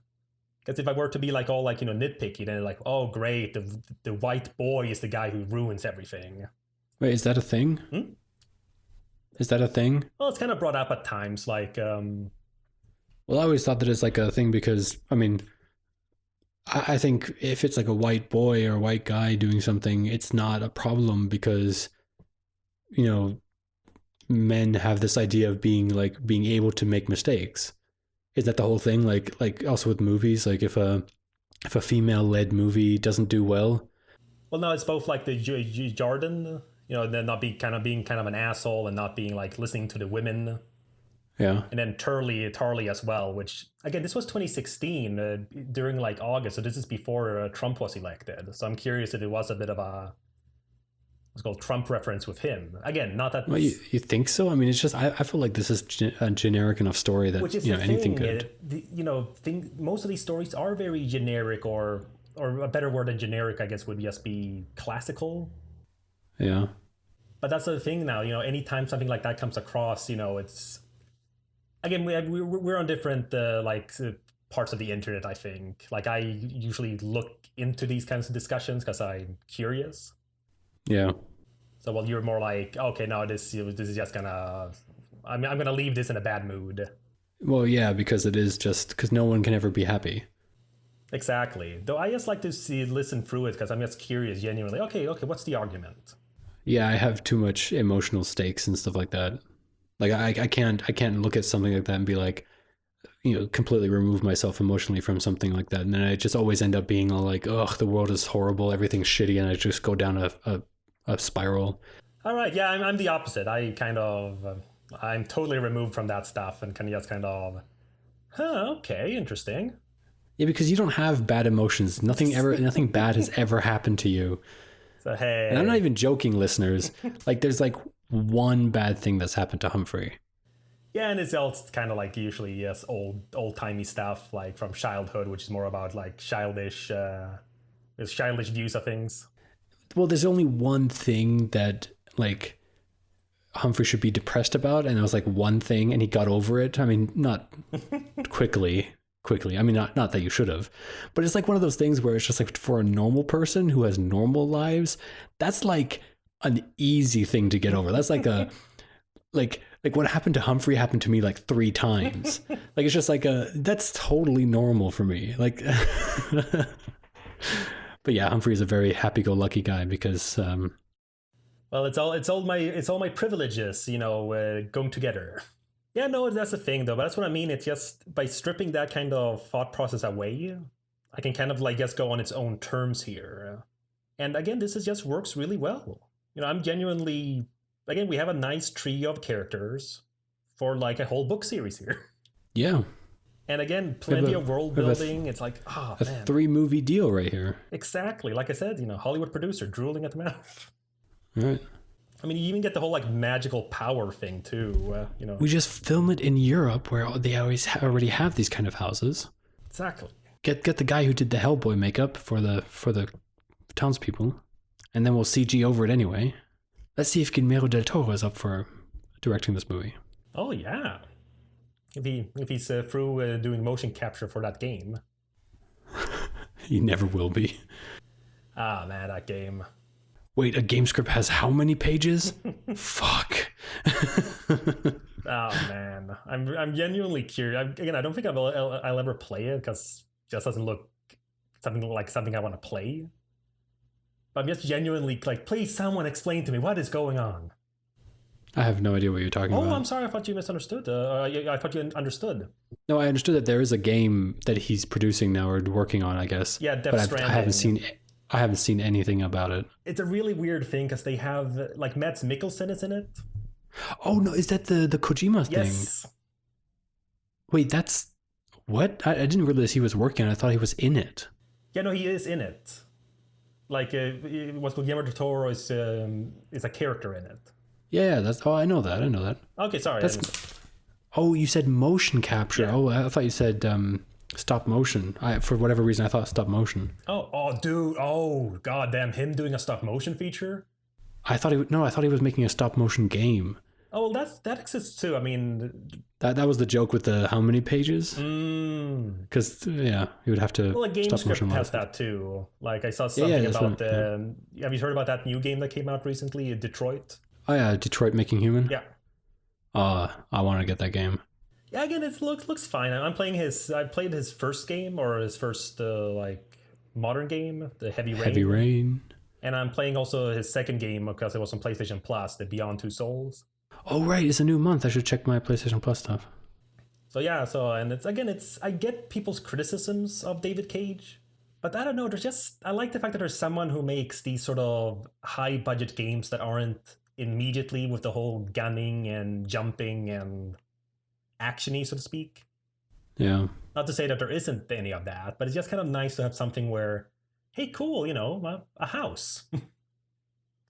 because if I were to be like all like, nitpicky, then like, oh, great, the white boy is the guy who ruins everything. Wait, is that a thing? Is that a thing? Well, it's kind of brought up at times, like... Well, I always thought that it's like a thing because, I mean, I think if it's like a white boy or a white guy doing something, it's not a problem because, men have this idea of being able to make mistakes. Is that the whole thing? Like also with movies, like if a female-led movie doesn't do well? Well, no, it's both like the Jordan... then not being kind of an asshole and not being like listening to the women. Yeah. And then Tarly as well, which again, this was 2016 during like August. So this is before Trump was elected. So I'm curious if it was a bit of a what's called Trump reference with him. Again, not that. Well, you think so? I mean, it's just, I feel like this is a generic enough story that, anything good. Most of these stories are very generic or a better word than generic, I guess, would just be classical. Yeah. But that's the thing now, anytime something like that comes across, it's... Again, we're on different, parts of the internet, I think. Like, I usually look into these kinds of discussions because I'm curious. Yeah. So, while you're more like, okay, no, this is just gonna, I'm gonna leave this in a bad mood. Well, yeah, because it is just because no one can ever be happy. Exactly. Though I just like to listen through it because I'm just curious, genuinely. Okay, what's the argument? Yeah, I have too much emotional stakes and stuff like that. Like I can't look at something like that and be like, completely remove myself emotionally from something like that. And then I just always end up being all like, ugh, the world is horrible, everything's shitty, and I just go down a spiral. All right, yeah, I'm the opposite. I'm totally removed from that stuff and can just kind of, okay, interesting. Yeah, because you don't have bad emotions. Nothing bad has ever happened to you. So, hey. And I'm not even joking, listeners. Like, there's like one bad thing that's happened to Humphrey. Yeah, and it's all kind of like usually, yes, old-timey stuff, like from childhood, which is more about like childish views of things. Well, there's only one thing that like Humphrey should be depressed about, and it was like one thing, and he got over it. I mean, not quickly. I mean, not that you should have, but it's like one of those things where it's just like for a normal person who has normal lives, that's like an easy thing to get over. That's like a like what happened to Humphrey happened to me like 3 times. Like it's just like that's totally normal for me. Like, but yeah, Humphrey is a very happy-go-lucky guy because. Well, it's all my privileges, going together. Yeah, no, that's the thing though. But that's what I mean. It's just by stripping that kind of thought process away, I can kind of like just go on its own terms here. And again, this is just works really well. I'm genuinely, again, we have a nice tree of characters for like a whole book series here. Yeah. And again, plenty of world building. It's like, man. 3-movie deal right here. Exactly. Like I said, Hollywood producer drooling at the mouth. All right. I mean, you even get the whole like magical power thing too. We just film it in Europe where they already have these kind of houses. Exactly. Get the guy who did the Hellboy makeup for the townspeople, and then we'll CG over it anyway. Let's see if Guillermo del Toro is up for directing this movie. Oh yeah, if he's through doing motion capture for that game. He never will be. Ah man, that game. Wait, a game script has how many pages? Fuck. Oh man, I'm genuinely curious. Again, I don't think I'll ever play it because it just doesn't look something I want to play. But I'm just genuinely like, please, someone explain to me what is going on. I have no idea what you're talking about. Oh, I'm sorry. I thought you misunderstood. I thought you understood. No, I understood that there is a game that he's producing now or working on, I guess. Yeah, Death Stranding. I haven't seen anything about it. It's a really weird thing because they have like Mads Mikkelsen is in it. Oh no, is that the Kojima thing? Yes. Wait, that's what? I didn't realize he was working on it. I thought he was in it. Yeah, no, he is in it. Like what Guillermo del Toro is a character in it. Yeah, that's. Oh, I know that. Okay, sorry. Oh, you said motion capture. Yeah. Oh, I thought you said stop motion. For whatever reason, I thought stop motion. Oh, dude. Oh, goddamn, him doing a stop motion feature. I thought he was making a stop motion game. Oh, well, that exists too. I mean, that was the joke with the how many pages? Because you would have to. Well, a game script has that too. Like I saw something about. Have you heard about that new game that came out recently, Detroit? Oh yeah, Detroit Making Human. Yeah. I want to get that game. Yeah, again, it looks fine. I played his first game or his first like modern game, the Heavy Rain. Heavy Rain. And I'm playing also his second game because it was on PlayStation Plus, the Beyond Two Souls. Oh right, it's a new month. I should check my PlayStation Plus stuff. So yeah, I get people's criticisms of David Cage, but I don't know. I like the fact that there's someone who makes these sort of high budget games that aren't immediately with the whole gunning and jumping and actiony, so to speak. Yeah. Not to say that there isn't any of that, but it's just kind of nice to have something where, hey, cool, a house, and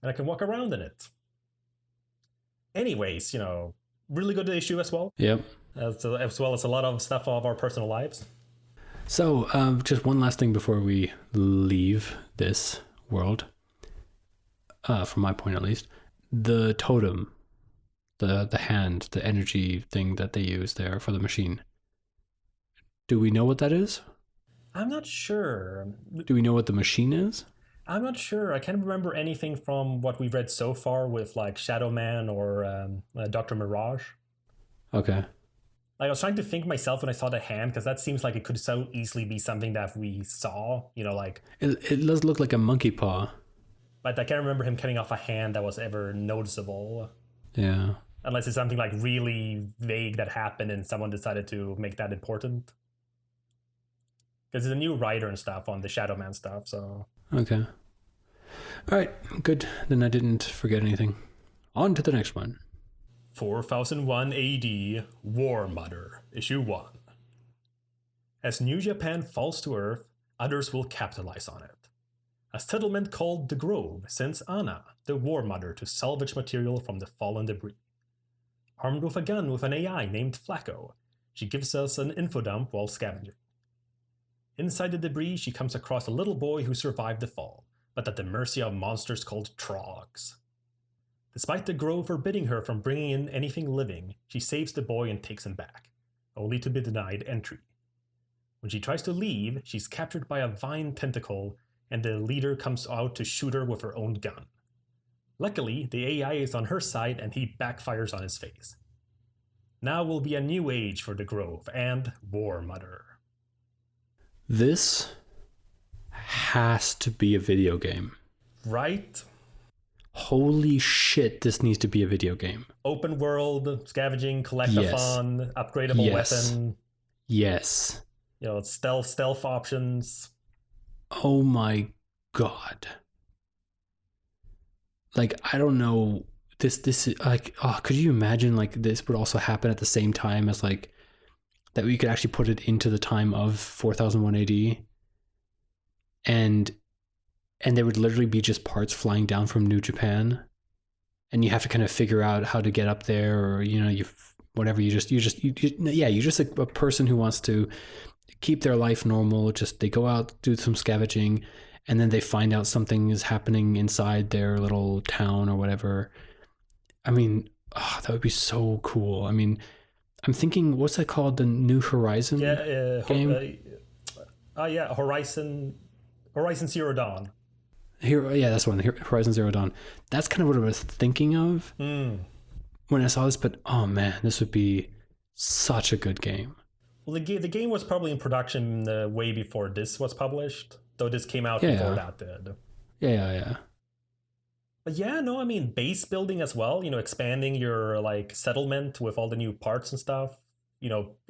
I can walk around in it. Anyways, really good issue as well. Yep. As well as a lot of stuff of our personal lives. So, just one last thing before we leave this world, from my point at least. The totem, the hand, the energy thing that they use there for the machine. Do we know what that is? I'm not sure. Do we know what the machine is? I'm not sure. I can't remember anything from what we've read so far with like Shadow Man or Dr. Mirage. Okay. Like I was trying to think myself when I saw the hand, because that seems like it could so easily be something that we saw, like. It does look like a monkey paw. But I can't remember him cutting off a hand that was ever noticeable. Yeah. Unless it's something like really vague that happened and someone decided to make that important. Because there's a new writer and stuff on the Shadow Man stuff, so. Okay. All right, good. Then I didn't forget anything. On to the next one. 4001 AD, War Mother, Issue 1. As New Japan falls to Earth, others will capitalize on it. A settlement called the Grove sends Anna, the War Mother, to salvage material from the fallen debris. Armed with a gun with an AI named Flacco, she gives us an info dump while scavenging. Inside the debris, she comes across a little boy who survived the fall, but at the mercy of monsters called Trogs. Despite the Grove forbidding her from bringing in anything living, she saves the boy and takes him back, only to be denied entry. When she tries to leave, she's captured by a vine tentacle, and the leader comes out to shoot her with her own gun. Luckily, the AI is on her side and he backfires on his face. Now will be a new age for the Grove and War Mother. This has to be a video game. Right? Holy shit, this needs to be a video game. Open world, scavenging, collectathon, upgradable weapon. Yes. Stealth options. Oh my god. Like, I don't know. This is like, could you imagine like this would also happen at the same time as like that we could actually put it into the time of 4001 AD, and there would literally be just parts flying down from New Japan, and you have to kind of figure out how to get up there, or you're just a person who wants to keep their life normal. Just they go out, do some scavenging, and then they find out something is happening inside their little town or whatever. I mean, that would be so cool. I mean, I'm thinking, what's that called? The New Horizon game? Horizon Zero Dawn. That's one. Horizon Zero Dawn. That's kind of what I was thinking of when I saw this. But oh man, this would be such a good game. Well, the game was probably in production way before this was published, though this came out before that did. Yeah. But I mean, base building as well, expanding your like settlement with all the new parts and stuff,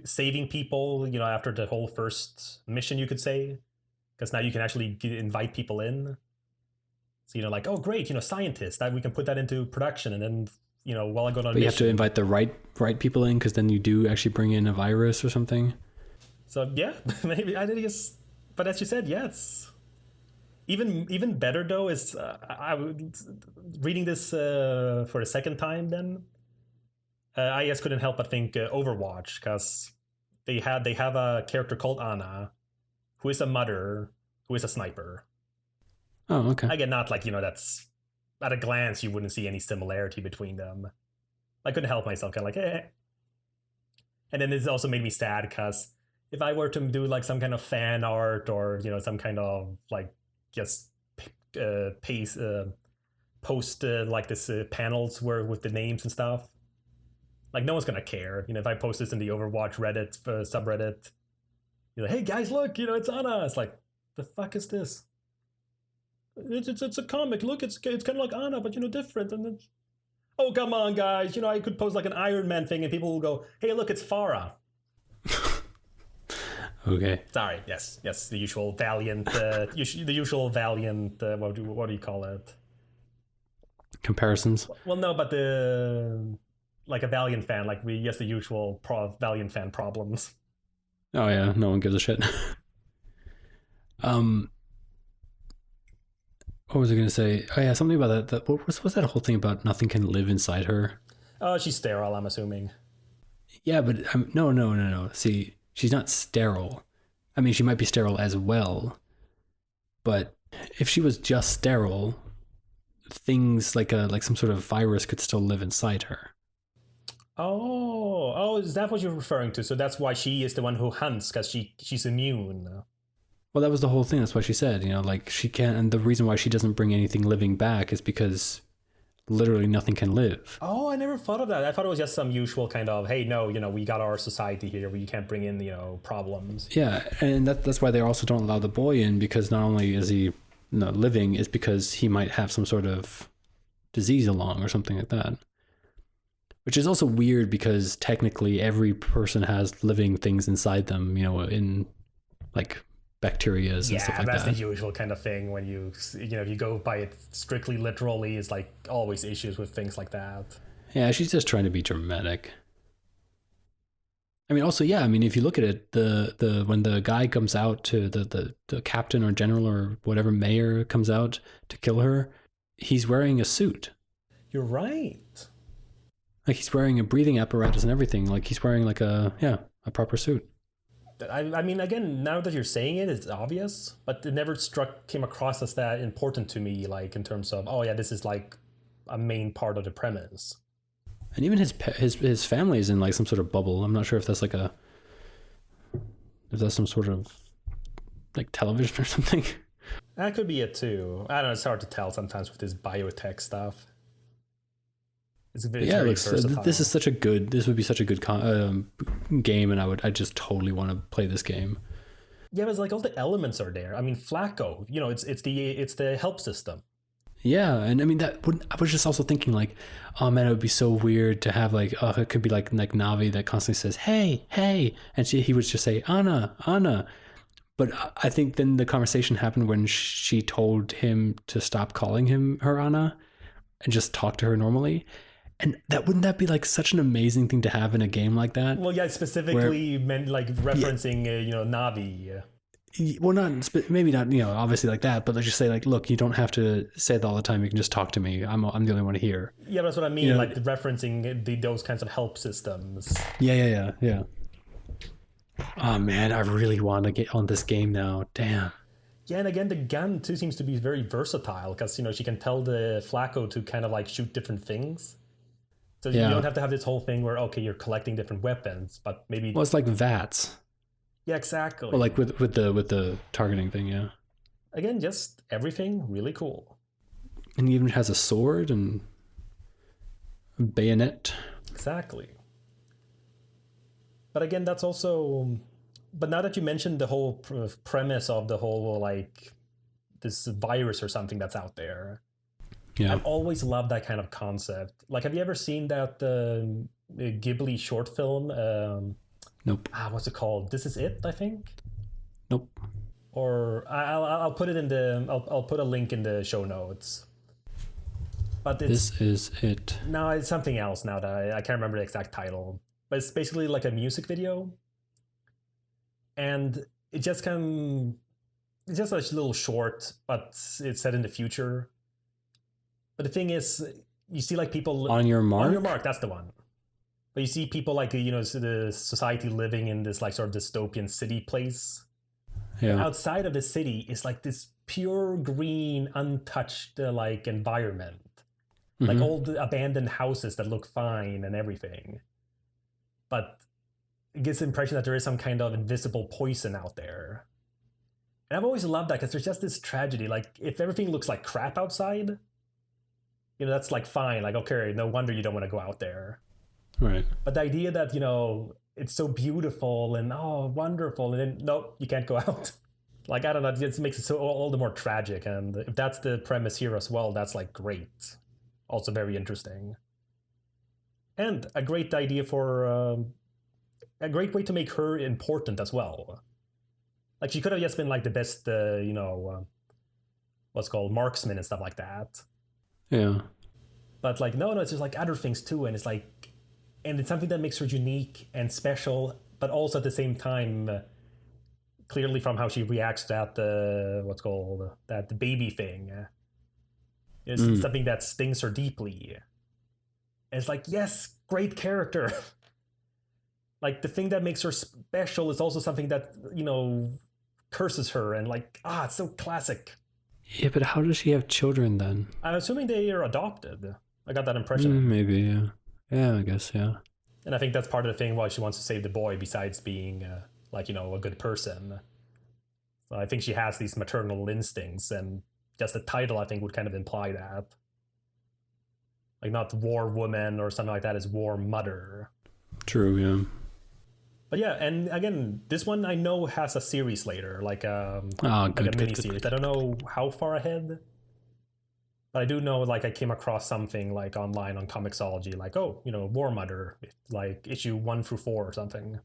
saving people, after the whole first mission, you could say, because now you can actually invite people in. So, like, oh, great, scientists, that we can put that into production, and then, while I go on a mission. You have to invite the right people in, because then you do actually bring in a virus or something. So, yeah, maybe, I guess, but as you said, it's... Even better though is reading this for the second time. Then I just couldn't help but think Overwatch, because they have a character called Anna, who is a mother, who is a sniper. Oh, okay. Again, not like that's at a glance you wouldn't see any similarity between them. I couldn't help myself, kind of like eh. And then this also made me sad, because if I were to do like some kind of fan art or some kind of like just post like this panels where with the names and stuff, like no one's gonna care. If I post this in the Overwatch Reddit subreddit, hey guys, look, it's Anna. It's like, the fuck is this? It's a comic. Look, it's kind of like Anna, but different. And then, oh come on, guys, I could post like an Iron Man thing, and people will go, hey, look, it's Farah. Okay. Sorry. Yes. The usual Valiant. The usual Valiant. What do you call it? Comparisons. Well, no, but like a Valiant fan, like the usual Valiant fan problems. Oh yeah, no one gives a shit. What was I gonna say? Oh yeah, something about that. What was that whole thing about? Nothing can live inside her. Oh, she's sterile, I'm assuming. Yeah, but no. See. She's not sterile. I mean, she might be sterile as well, but if she was just sterile, things like some sort of virus could still live inside her. Oh, is that what you're referring to? So that's why she is the one who hunts, because she's immune. Well, that was the whole thing. That's why she said, like she can't. And the reason why she doesn't bring anything living back is because literally nothing can live. Oh, I never thought of that. I thought it was just some usual kind of, hey, no, we got our society here where you can't bring in, problems. Yeah, and that's why they also don't allow the boy in, because not only is he not living, is because he might have some sort of disease along or something like that. Which is also weird because technically every person has living things inside them, in like bacteria and stuff like that. Yeah, that's the usual kind of thing when if you go by it strictly literally, it's like always issues with things like that. Yeah, she's just trying to be dramatic. I mean, also, yeah, I mean, if you look at it, the when the guy comes out to the captain or general or whatever mayor comes out to kill her, he's wearing a suit. You're right. Like he's wearing a breathing apparatus and everything. Like he's wearing like a proper suit. I mean, again, now that you're saying it, it's obvious, but it never came across as that important to me, like in terms of, oh yeah, this is like a main part of the premise. And even his family is in like some sort of bubble. I'm not sure if that's if that's some sort of like television or something. That could be it too. I don't know. It's hard to tell sometimes with this biotech stuff. It's very versatile. This would be such a good game, and I just totally want to play this game. Yeah, but it's like all the elements are there. I mean, Flacco, it's the help system. Yeah, and I mean I was just also thinking like, oh man, it would be so weird to have like, it could be like Navi that constantly says, hey, and he would just say, Anna. But I think then the conversation happened when she told him to stop calling her Anna and just talk to her normally. And wouldn't that be like such an amazing thing to have in a game like that? Well, yeah, specifically meant like referencing, Navi. Well, maybe not, obviously like that, but let's just say like, look, you don't have to say it all the time. You can just talk to me. I'm the only one here. Yeah, that's what I mean. Like referencing those kinds of help systems. Yeah. Oh man, I really want to get on this game now. Damn. Yeah, and again, the gun too seems to be very versatile because she can tell the Flacco to kind of like shoot different things. So you don't have to have this whole thing where, okay, you're collecting different weapons, but maybe... Well, it's like VATS. Yeah, exactly. Or like with the targeting thing, yeah. Again, just everything really cool. And he even has a sword and a bayonet. Exactly. But again, that's also... But now that you mentioned the whole premise of the whole, like, this virus or something that's out there... Yeah. I've always loved that kind of concept. Like, have you ever seen that Ghibli short film? Nope. What's it called? This Is It, I think. Nope. Or I'll put it in I'll put a link in the show notes. But This Is It. No, it's something else now that I can't remember the exact title. But it's basically like a music video, and it's just a little short, but it's set in the future. But the thing is, you see like people... On Your Mark? On Your Mark, that's the one. But you see people like, the society living in this like sort of dystopian city place. Yeah. And outside of the city is like this pure green, untouched like environment. Mm-hmm. Like old abandoned houses that look fine and everything. But it gives the impression that there is some kind of invisible poison out there. And I've always loved that because there's just this tragedy. Like if everything looks like crap outside... that's like fine. Like, okay, no wonder you don't want to go out there. Right. But the idea that, it's so beautiful and, wonderful. And then, nope, you can't go out. Like, I don't know. It just makes it so all the more tragic. And if that's the premise here as well, that's like great. Also very interesting. And a great idea for a great way to make her important as well. Like, she could have just been like the best, what's called marksman and stuff like that. Yeah. But like, no, it's just like other things too. And it's like, and it's something that makes her unique and special, but also at the same time, clearly from how she reacts to that, the baby thing. It's something that stings her deeply. And it's like, yes, great character. Like the thing that makes her special is also something that, curses her and like, it's so classic. Yeah, but how does she have children then? I'm assuming they are adopted. I got that impression. Maybe, yeah. Yeah, I guess, yeah. And I think that's part of the thing why she wants to save the boy, besides being a good person. So I think she has these maternal instincts, and just the title I think would kind of imply that. Like, not war woman or something like that, is war mother. True, yeah. But yeah, and again, this one I know has a series later, like a mini series. I don't know how far ahead, but I do know, like, I came across something like online on Comixology, like, War Mother, like issue 1 through 4 or something.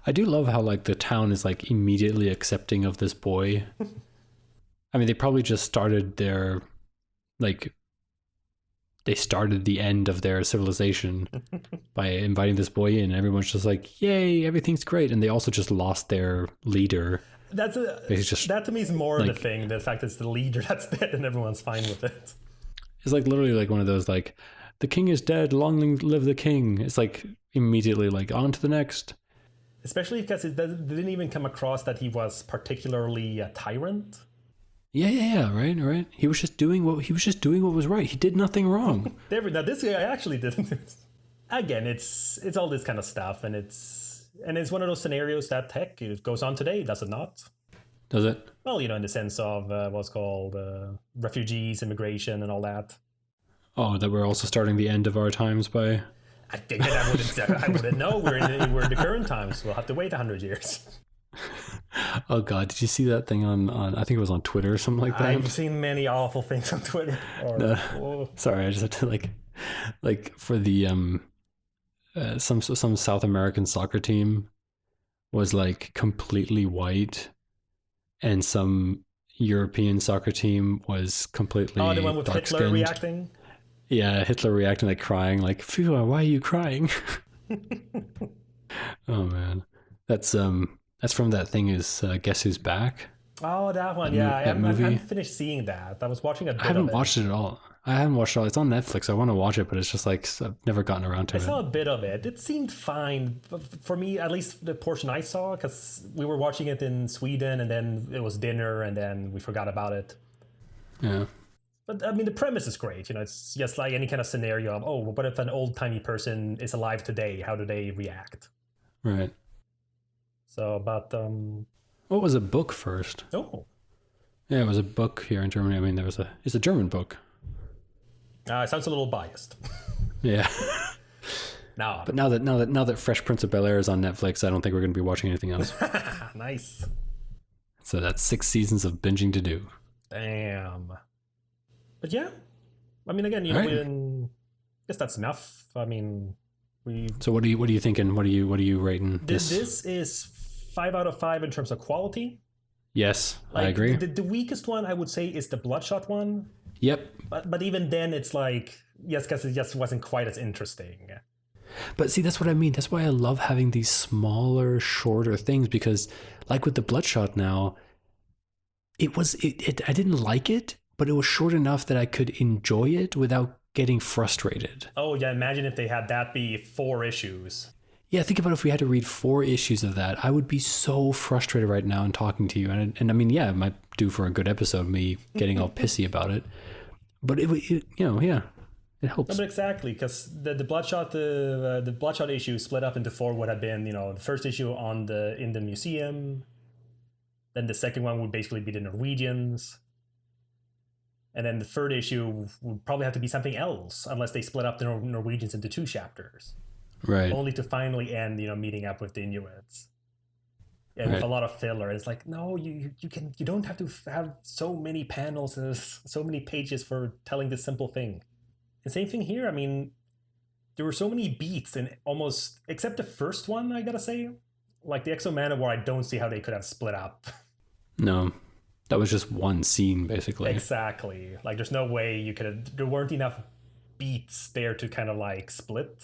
I do love how, like, the town is, like, immediately accepting of this boy. I mean, they probably just started their, like, they started the end of their civilization by inviting this boy in. Everyone's just like, yay, everything's great. And they also just lost their leader. That to me is more of the thing, the fact that it's the leader that's dead and everyone's fine with it. It's like literally like one of those, like, the king is dead, long live the king. It's like immediately like, on to the next. Especially because it didn't even come across that he was particularly a tyrant. Yeah, right. He was just doing what was right. He did nothing wrong. Now this guy actually didn't. Again, it's all this kind of stuff, and it's one of those scenarios that, heck, it goes on today, does it not? Does it? Well, in the sense of what's called refugees, immigration, and all that. Oh, that we're also starting the end of our times by. I think that I wouldn't know. We're in the current times. We'll have to wait 100 years. Oh God! Did you see that thing on? I think it was on Twitter or something like that. I've seen many awful things on Twitter. Sorry, I just had to like for the some South American soccer team was like completely white, and some European soccer team was completely the one with Hitler reacting. Yeah, Hitler reacting, like crying, like, phew, why are you crying? Oh man, that's from that thing is Guess Who's Back? Oh, that one, yeah. I haven't finished seeing that. I was watching a bit of it. I haven't watched it at all. I haven't watched it all. It's on Netflix. I want to watch it, but it's just like I've never gotten around to it. I saw a bit of it. It seemed fine for me, at least the portion I saw, because we were watching it in Sweden, and then it was dinner, and then we forgot about it. Yeah. But I mean, the premise is great. It's just like any kind of scenario of, what if an old-timey person is alive today? How do they react? Right. So, but what was a book first? Oh, yeah, it was a book here in Germany. I mean, it's a German book. It sounds a little biased. Yeah. No. But now that Fresh Prince of Bel-Air is on Netflix, I don't think we're going to be watching anything else. Nice. So that's 6 seasons of binging to do. Damn. But yeah, I mean, again, I guess that's enough. I mean, So what are you thinking? What are you rating this? This is 5 out of 5 in terms of quality. Yes, I agree. The weakest one I would say is the Bloodshot one. Yep. But even then, it's like, yes, because it just wasn't quite as interesting. But see, that's what I mean. That's why I love having these smaller, shorter things, because like with the Bloodshot now, I didn't like it, but it was short enough that I could enjoy it without getting frustrated. Oh yeah, imagine if they had that be 4 issues. Yeah, think about if we had to read 4 issues of that. I would be so frustrated right now and talking to you. And I mean, yeah, it might do for a good episode, me getting all pissy about it. But it helps. No, but exactly, because the Bloodshot the Bloodshot issue split up into 4 would have been, the first issue in the museum, then the second one would basically be the Norwegians, and then the third issue would probably have to be something else, unless they split up the Norwegians into 2 chapters. Right. Only to finally end, meeting up with the Inuits. And with a lot of filler. It's like, no, you don't have to have so many panels, so many pages for telling this simple thing. And same thing here. I mean, there were so many beats, and almost, except the first one, I gotta say, like the Exo Manowar, I don't see how they could have split up. No. That was just one scene, basically. Exactly. Like, there's no way there weren't enough beats there to kind of like split.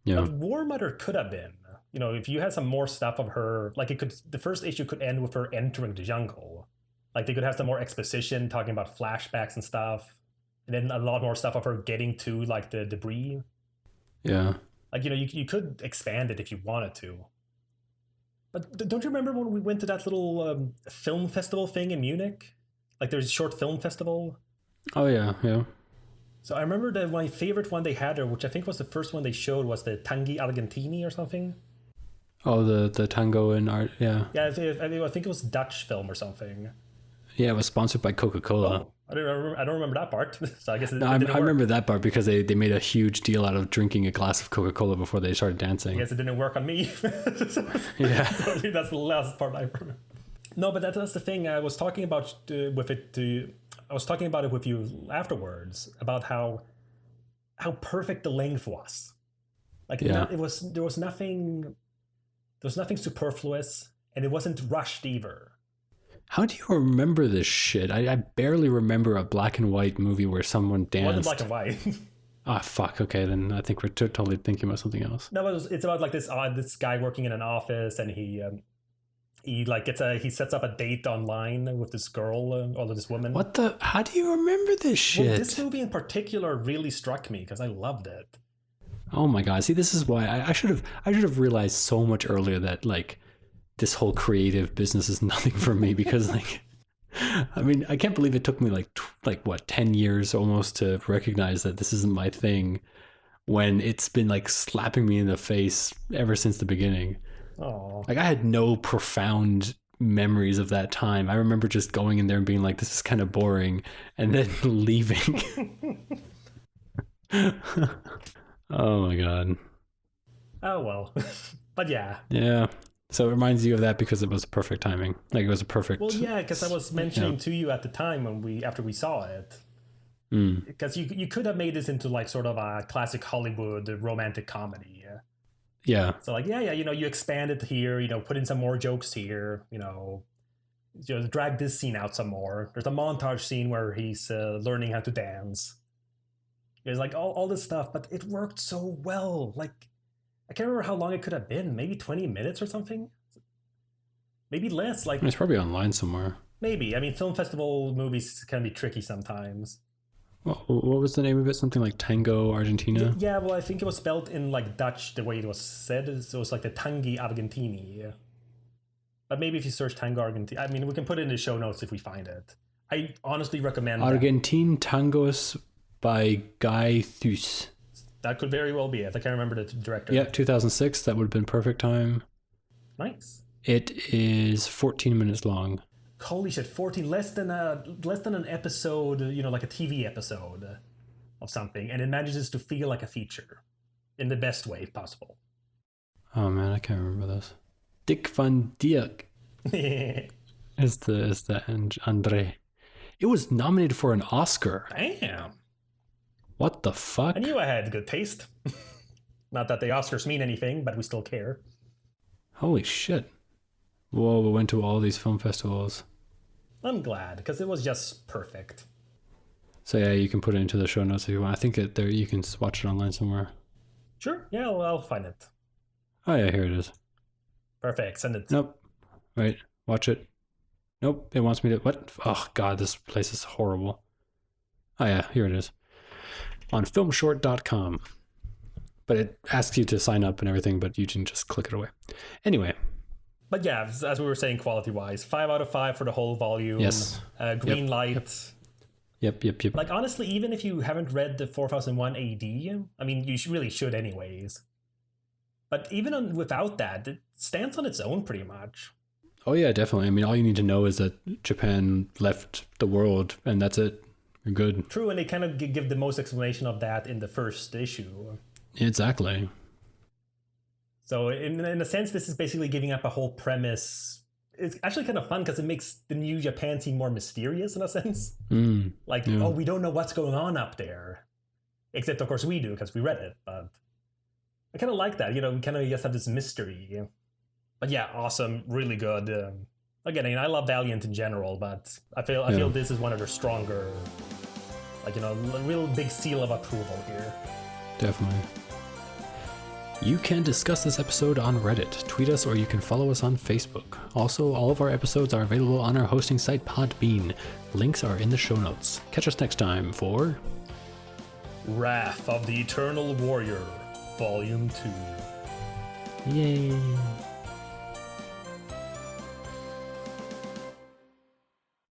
Yeah. But War Mother could have been. If you had some more stuff of her, like the first issue could end with her entering the jungle. Like, they could have some more exposition talking about flashbacks and stuff. And then a lot more stuff of her getting to, like, the debris. Yeah. Like, you could expand it if you wanted to. But don't you remember when we went to that little film festival thing in Munich? Like, there's a short film festival. Oh, yeah. So I remember that my favorite one they had there, which I think was the first one they showed, was the Tangi Argentini or something. Oh, the tango in art, yeah. Yeah, I think it was Dutch film or something. Yeah, it was sponsored by Coca-Cola. Oh, I don't remember that part. So I guess I remember that part because they made a huge deal out of drinking a glass of Coca-Cola before they started dancing. I guess it didn't work on me. Yeah. That's the last part I remember. No, but that's the thing. I was talking about I was talking about it with you afterwards about how perfect the length was. Like there was nothing superfluous, and it wasn't rushed either. How do you remember this shit? I barely remember a black and white movie where someone danced. It wasn't black and white. Ah, fuck. Okay, then I think we're totally thinking about something else. No, it's about like this guy working in an office, and he sets up a date online with this girl or this woman. How do you remember this shit? Well, this movie in particular really struck me because I loved it. Oh my god! See, this is why I should have realized so much earlier that like this whole creative business is nothing for me because like, I mean, I can't believe it took me like 10 years almost to recognize that this isn't my thing, when it's been like slapping me in the face ever since the beginning. Oh, like I had no profound memories of that time. I remember just going in there and being like, this is kind of boring, and then leaving. Oh my god. Oh well. But yeah. Yeah. So it reminds you of that because it was perfect timing. Like it was a perfect. Well, yeah, because I was mentioning to you at the time after we saw it, because you could have made this into like sort of a classic Hollywood romantic comedy. Yeah. So like you expand it here, put in some more jokes here, drag this scene out some more. There's a montage scene where he's learning how to dance. There's like all this stuff, but it worked so well. Like, I can't remember how long it could have been. Maybe 20 minutes or something? Maybe less. Like, it's probably online somewhere. Maybe. I mean, film festival movies can be tricky sometimes. What was the name of it? Something like Tango Argentina? Yeah, well, I think it was spelled in like Dutch the way it was said. So it was like the Tangi Argentini. But maybe if you search Tango Argentina, I mean, we can put it in the show notes if we find it. I honestly recommend Argentine Tangos by Guy Thus. That could very well be it. I can't remember the director. Yeah, 2006. That would have been perfect time. Nice. It is 14 minutes long. Holy shit, 14, less than an episode, like a TV episode of something, and it manages to feel like a feature in the best way possible. Oh man, I can't remember this. Dick Van Dyke is the Andre. It was nominated for an Oscar. Damn. What the fuck? I knew I had good taste. Not that the Oscars mean anything, but we still care. Holy shit. Whoa, we went to all these film festivals. I'm glad, because it was just perfect. So yeah, you can put it into the show notes if you want. I think you can watch it online somewhere. Sure, yeah, I'll find it. Oh yeah, here it is. Perfect, send it. Nope. Wait, watch it. Nope, it wants me to... What? Oh god, this place is horrible. Oh yeah, here it is. On filmshort.com. But it asks you to sign up and everything, but you can just click it away. Anyway. But yeah, as we were saying, quality-wise, 5 out of 5 for the whole volume. Yes. Green light. Yep. Like, honestly, even if you haven't read the 4001 AD, I mean, you really should anyways. But even without that, it stands on its own pretty much. Oh yeah, definitely. I mean, all you need to know is that Japan left the world, and that's it. You're good. True, and they kind of give the most explanation of that in the first issue. Exactly. So in a sense, this is basically giving up a whole premise. It's actually kind of fun because it makes the new Japan seem more mysterious in a sense. Oh, we don't know what's going on up there. Except, of course, we do because we read it. But I kind of like that. We kind of just have this mystery. But yeah, awesome. Really good. Again, I mean, I love Valiant in general, but I feel this is one of their stronger, a real big seal of approval here. Definitely. You can discuss this episode on Reddit, tweet us, or you can follow us on Facebook. Also, all of our episodes are available on our hosting site, Podbean. Links are in the show notes. Catch us next time for... Wrath of the Eternal Warrior, Volume 2. Yay.